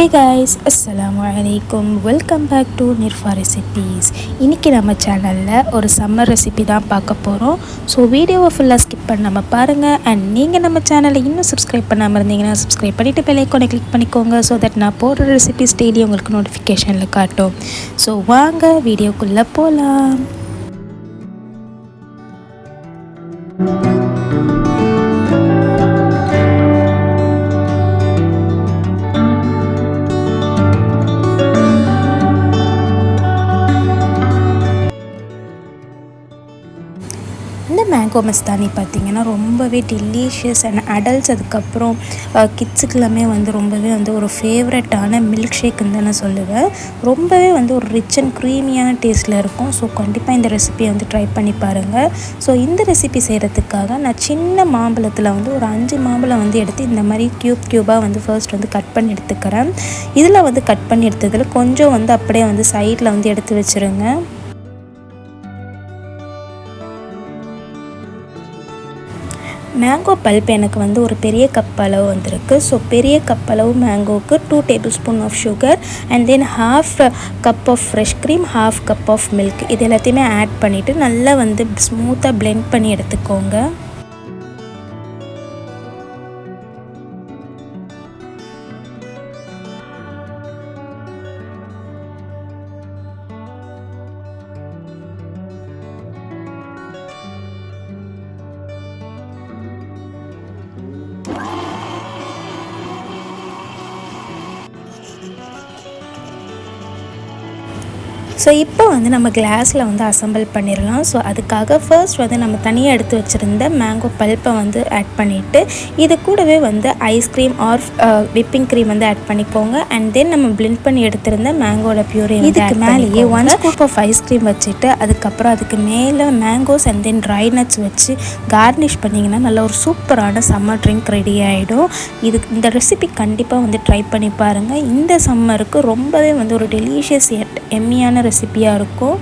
Hey guys, Assalamu alaikum. Welcome back to Nirfa Recipes. இன்னைக்கு நம்ம சேனல்ல ஒரு சம்மர் ரெசிபி தான் பார்க்க போறோம். ஸோ வீடியோவை ஃபுல்லாக ஸ்கிப் பண்ணாமல் பாருங்கள். அண்ட் நீங்கள் நம்ம சேனலை இன்னும் சப்ஸ்கிரைப் பண்ணாமல் இருந்தீங்கன்னா சப்ஸ்கிரைப் பண்ணிவிட்டு பெல் ஐக்கானை கிளிக் பண்ணிக்கோங்க. ஸோ தட் நான் போடுற ரெசிபிஸ் டெய்லி உங்களுக்கு நோட்டிஃபிகேஷனில் காட்டும். ஸோ வாங்க வீடியோக்குள்ளே போகலாம். இந்த மேங்கோ மஸ்தானி பார்த்திங்கன்னா ரொம்பவே டெலிஷியஸ் அண்ட் அடல்ட்ஸ் அதுக்கப்புறம் கிட்ஸுக்கெல்லாமே ரொம்பவே ஒரு ஃபேவரட்டான மில்க் ஷேக்குன்னு தான் நான் சொல்லுவேன். ரொம்பவே ஒரு ரிச் அண்ட் க்ரீமியான டேஸ்ட்டில் இருக்கும். ஸோ கண்டிப்பாக இந்த ரெசிபியை ட்ரை பண்ணி பாருங்கள். ஸோ இந்த ரெசிபி செய்கிறதுக்காக நான் சின்ன மாம்பழத்தில் ஒரு 5 மாம்பழம் எடுத்து இந்த மாதிரி க்யூபாக ஃபர்ஸ்ட் கட் பண்ணி எடுத்துக்கிறேன். இதில் கட் பண்ணி எடுத்ததில் கொஞ்சம் அப்படியே சைடில் எடுத்து வச்சுருங்க. மேங்கோ பல்ப் எனக்கு ஒரு பெரிய கப் அளவு வந்திருக்கு. ஸோ பெரிய கப் அளவு மேங்கோவுக்கு 2 tablespoon of sugar and then half cup of fresh cream, half cup of milk இது எல்லாத்தையுமே ஆட் பண்ணிவிட்டு நல்லா ஸ்மூத்தாக பிளெண்ட் பண்ணி எடுத்துக்கோங்க. ஸோ இப்போ நம்ம கிளாஸில் அசம்பிள் பண்ணிடலாம். ஸோ அதுக்காக ஃபர்ஸ்ட் நம்ம தனியாக எடுத்து வச்சுருந்த மேங்கோ பல்ப்பை ஆட் பண்ணிவிட்டு இது கூடவே ice cream or whipping cream add பண்ணிக்கோங்க. அண்ட் தென் நம்ம பிளெண்ட் பண்ணி எடுத்திருந்த மேங்கோட பியூரி இதுக்கு மேலேயே 1 ஸ்கூப் ஆஃப் ஐஸ்கிரீம் வச்சுட்டு அதுக்கப்புறம் அதுக்கு மேலே mangoes and then dry nuts வச்சு கார்னிஷ் பண்ணிங்கன்னா நல்ல ஒரு சூப்பரான சம்மர் ட்ரிங்க் ரெடி ஆகிடும். இந்த ரெசிபி கண்டிப்பாக ட்ரை பண்ணி பாருங்கள். இந்த சம்மருக்கு ரொம்பவே ஒரு டெலிஷியஸ் எம்மியான ரெசிபியாக இருக்கும்.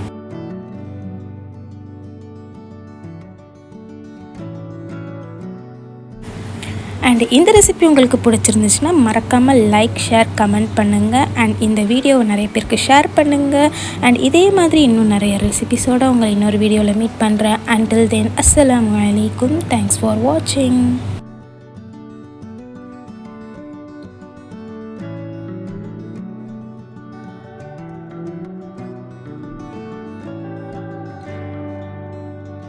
அண்ட் இந்த ரெசிபி உங்களுக்கு பிடிச்சிருந்துச்சுன்னா மறக்காமல் லைக், ஷேர், கமெண்ட் பண்ணுங்கள். அண்ட் இந்த வீடியோவை நிறைய பேருக்கு ஷேர் பண்ணுங்கள். அண்ட் இதே மாதிரி இன்னும் நிறைய ரெசிபிஸோடு உங்களை இன்னொரு வீடியோவில் மீட் பண்ணுறேன். அண்டில் தென் அஸ்ஸலாமு அலைக்கும். தேங்க்ஸ் ஃபார் வாட்சிங்.